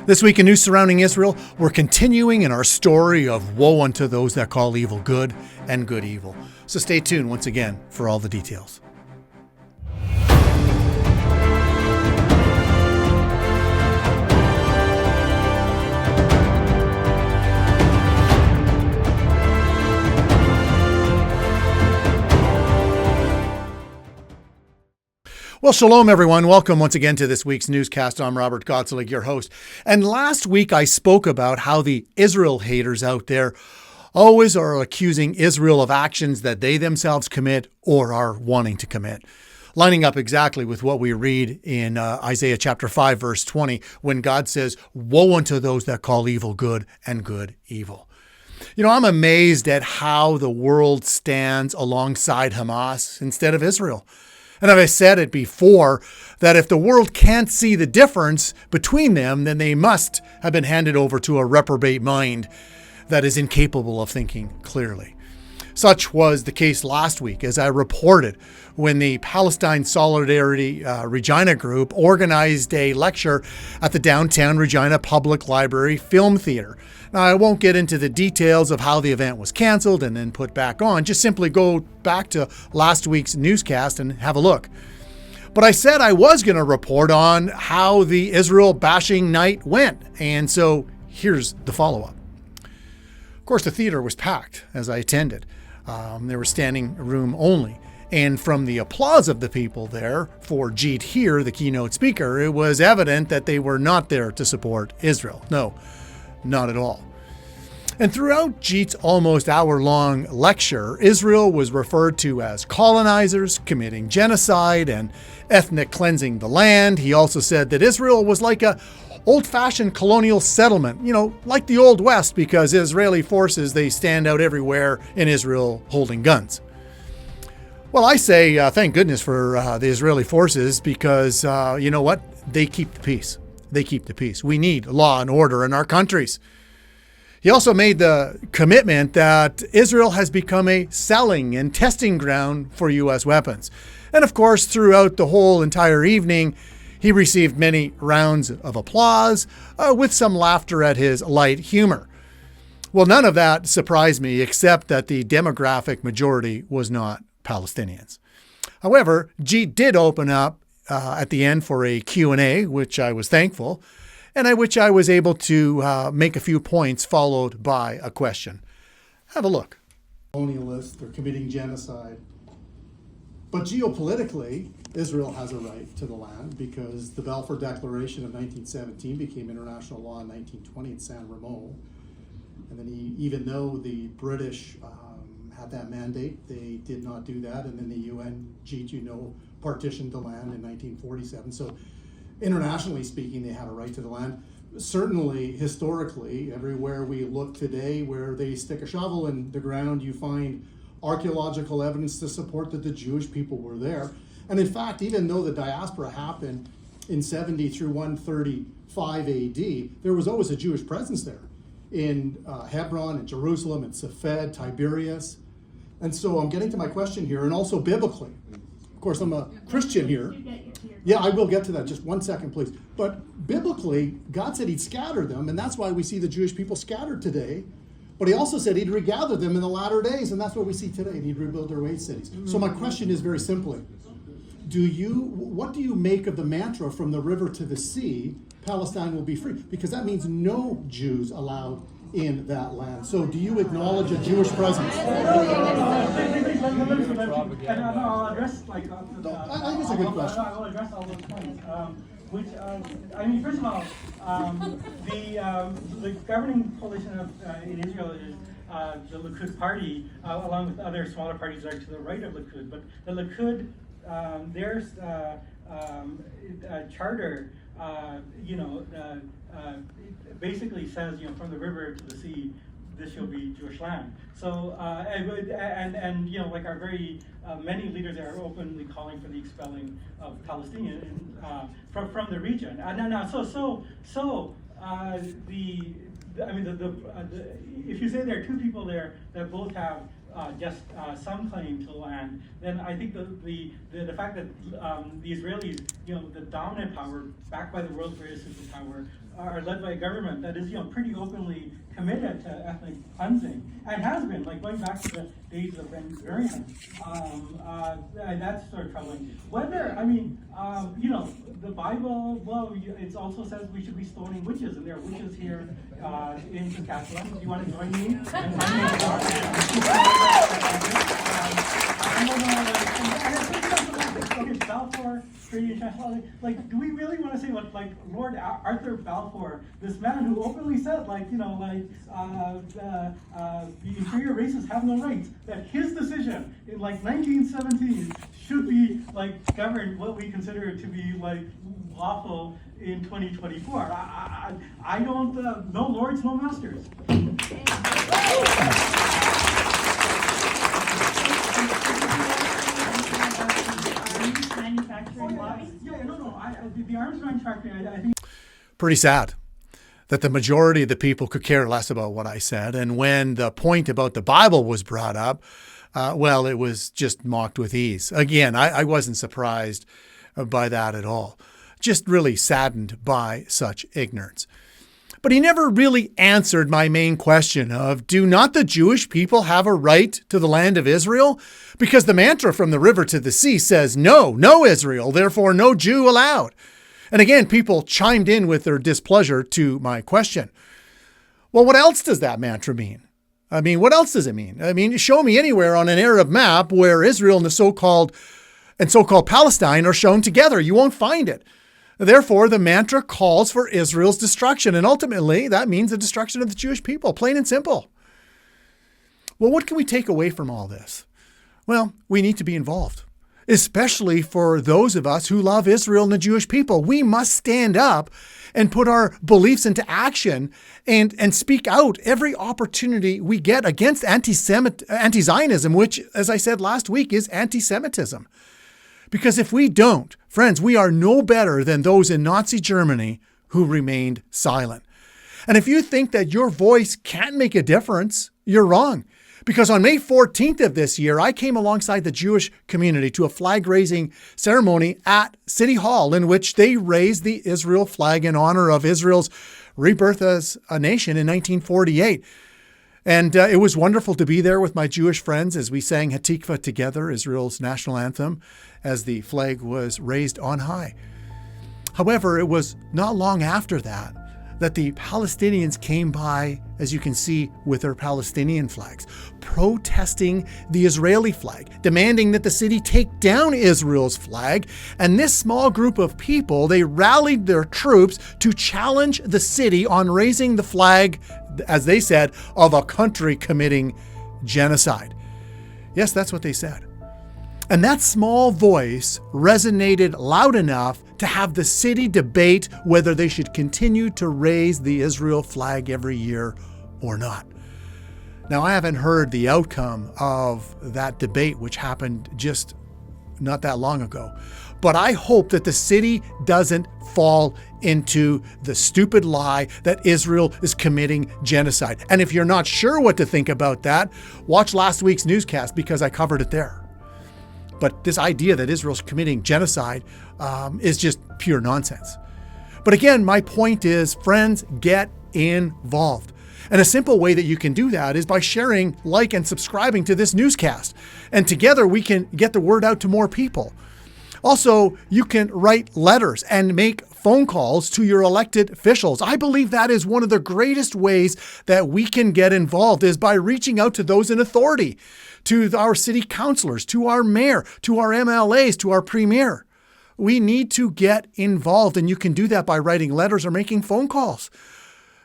This week in news surrounding Israel, we're continuing in our story of woe unto those that call evil good and good evil. So stay tuned once again for all the details. Well, shalom, everyone. Welcome once again to this week's newscast. I'm Robert Gottselig, your host. And last week I spoke about how the Israel haters out there always are accusing Israel of actions that they themselves commit or are wanting to commit, lining up exactly with what we read in Isaiah chapter 5, verse 20, when God says, "Woe unto those that call evil good and good evil." You know, I'm amazed at how the world stands alongside Hamas instead of Israel. And I've said it before, that if the world can't see the difference between them, then they must have been handed over to a reprobate mind that is incapable of thinking clearly. Such was the case last week, as I reported, when the Palestine Solidarity Regina Group organized a lecture at the downtown Regina Public Library Film Theater. Now, I won't get into the details of how the event was canceled and then put back on. Just simply go back to last week's newscast and have a look. But I said I was going to report on how the Israel bashing night went. And so here's the follow-up. Of course, the theater was packed as I attended. There was standing room only. And from the applause of the people there for Jeet Heer, the keynote speaker, it was evident that they were not there to support Israel. No, not at all. And throughout Jeet's almost hour-long lecture, Israel was referred to as colonizers, committing genocide and ethnic cleansing the land. He also said that Israel was like a old-fashioned colonial settlement, like the Old West, because Israeli forces, they stand out everywhere in Israel holding guns. Well, I say thank goodness for the Israeli forces because, you know what? They keep the peace. They keep the peace. We need law and order in our countries. He also made the commitment that Israel has become a selling and testing ground for U.S. weapons. And of course, throughout the whole entire evening, he received many rounds of applause with some laughter at his light humor. Well, none of that surprised me, except that the demographic majority was not Palestinians. However, Jeet did open up at the end for a Q&A, which I was thankful, and at which I was able to make a few points followed by a question. Have a look. Colonialists, they're committing genocide. But geopolitically, Israel has a right to the land because the Balfour Declaration of 1917 became international law in 1920 in San Remo. And then even though the British had that mandate, they did not do that. And then the UN, partitioned the land in 1947. So internationally speaking, they had a right to the land. Certainly, historically, everywhere we look today where they stick a shovel in the ground, you find archaeological evidence to support that the Jewish people were there. And in fact, even though the diaspora happened in 70 through 135 AD, there was always a Jewish presence there in Hebron, in Jerusalem, in Safed, Tiberias. And so I'm getting to my question here, and also biblically. Of course, I'm a Christian here. Yeah, I will get to that. Just 1 second, please. But biblically, God said he'd scatter them, and that's why we see the Jewish people scattered today. But he also said he'd regather them in the latter days, and that's what we see today. And he'd rebuild their waste cities. So my question is very simply, what do you make of the mantra from the river to the sea, Palestine will be free? Because that means no Jews allowed in that land. So do you acknowledge a Jewish presence? I'll address I think it's a good question. I'll address all those points. First of all, the governing coalition in Israel is the Likud party, along with other smaller parties that are to the right of Likud. But the Likud, their charter, basically says, from the river to the sea, this shall be Jewish land. So, like our very many leaders are openly calling for the expelling of Palestinians from the region. If you say there are two people there that both have just some claim to land, then I think the fact that the Israelis, the dominant power, backed by the world's greatest superpower, are led by a government that is, pretty openly committed to ethnic cleansing, and has been, like going back to the days of Ben Gurion. And that's sort of troubling. Whether, the Bible, well, it also says we should be stoning witches, and there are witches here in Saskatchewan. Do you want to join me? Balfour, Treaty International, do we really want to say what, Lord Arthur Balfour, this man who openly said, the inferior races have no rights, that his decision in 1917 should be govern what we consider to be lawful in 2024. I don't, no lords, no masters. Manufacturing lobby? The arms manufacturing, I think. Pretty sad that the majority of the people could care less about what I said. And when the point about the Bible was brought up, it was just mocked with ease. Again, I wasn't surprised by that at all. Just really saddened by such ignorance. But he never really answered my main question of, do not the Jewish people have a right to the land of Israel? Because the mantra from the river to the sea says, no Israel, therefore no Jew allowed. And again, people chimed in with their displeasure to my question. Well, what else does that mantra mean? What else does it mean? Show me anywhere on an Arab map where Israel and the so-called Palestine are shown together. You won't find it. Therefore, the mantra calls for Israel's destruction, and ultimately that means the destruction of the Jewish people, plain and simple. Well, what can we take away from all this? Well, we need to be involved, especially for those of us who love Israel and the Jewish people. We must stand up and put our beliefs into action and speak out every opportunity we get against anti-Zionism, which, as I said last week, is anti-Semitism. Because if we don't, friends, we are no better than those in Nazi Germany who remained silent. And if you think that your voice can't make a difference, you're wrong. Because on May 14th of this year, I came alongside the Jewish community to a flag-raising ceremony at City Hall in which they raised the Israel flag in honor of Israel's rebirth as a nation in 1948. And it was wonderful to be there with my Jewish friends as we sang Hatikva together, Israel's national anthem, as the flag was raised on high. However, it was not long after that the Palestinians came by, as you can see, with their Palestinian flags, protesting the Israeli flag, demanding that the city take down Israel's flag. And this small group of people, they rallied their troops to challenge the city on raising the flag, as they said, of a country committing genocide. Yes, that's what they said. And that small voice resonated loud enough to have the city debate whether they should continue to raise the Israel flag every year or not. Now, I haven't heard the outcome of that debate, which happened just not that long ago. But I hope that the city doesn't fall into the stupid lie that Israel is committing genocide. And if you're not sure what to think about that, watch last week's newscast because I covered it there. But this idea that Israel's committing genocide is just pure nonsense. But again, my point is, friends, get involved. And a simple way that you can do that is by sharing, and subscribing to this newscast. And together we can get the word out to more people. Also, you can write letters and make phone calls to your elected officials. I believe that is one of the greatest ways that we can get involved, is by reaching out to those in authority, to our city councilors, to our mayor, to our MLAs, to our premier. We need to get involved, and you can do that by writing letters or making phone calls.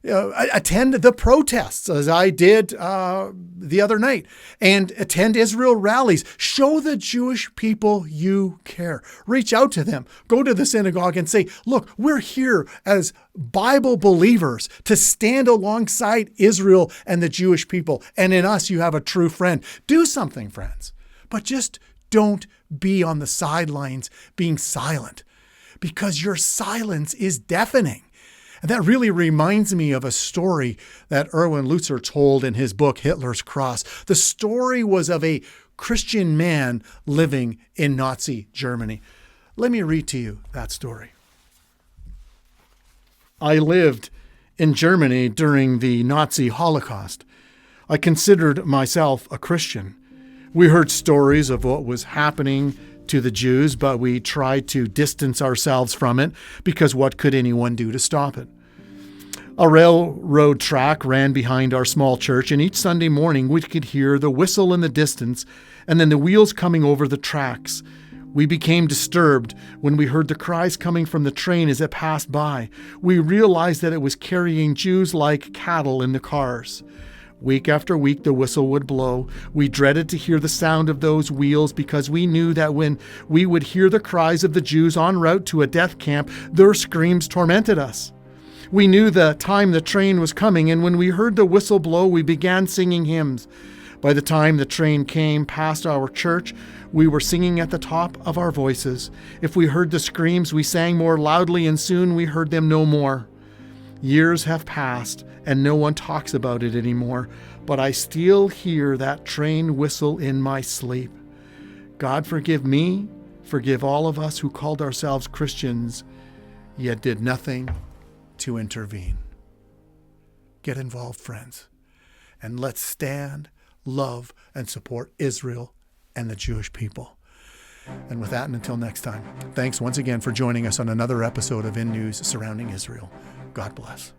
Attend the protests, as I did the other night, and attend Israel rallies. Show the Jewish people you care. Reach out to them. Go to the synagogue and say, look, we're here as Bible believers to stand alongside Israel and the Jewish people. And in us, you have a true friend. Do something, friends. But just don't be on the sidelines being silent, because your silence is deafening. And that really reminds me of a story that Erwin Lutzer told in his book, Hitler's Cross. The story was of a Christian man living in Nazi Germany. Let me read to you that story. I lived in Germany during the Nazi Holocaust. I considered myself a Christian. We heard stories of what was happening to the Jews, but we tried to distance ourselves from it because what could anyone do to stop it? A railroad track ran behind our small church, and each Sunday morning we could hear the whistle in the distance and then the wheels coming over the tracks. We became disturbed when we heard the cries coming from the train as it passed by. We realized that it was carrying Jews like cattle in the cars. Week after week, the whistle would blow. We dreaded to hear the sound of those wheels because we knew that when we would hear the cries of the Jews en route to a death camp, their screams tormented us. We knew the time the train was coming, and when we heard the whistle blow, we began singing hymns. By the time the train came past our church, we were singing at the top of our voices. If we heard the screams, we sang more loudly, and soon we heard them no more. Years have passed, and no one talks about it anymore, but I still hear that train whistle in my sleep. God forgive me, forgive all of us who called ourselves Christians, yet did nothing to intervene. Get involved, friends, and let's stand, love, and support Israel and the Jewish people. And with that, and until next time, thanks once again for joining us on another episode of In News Surrounding Israel. God bless.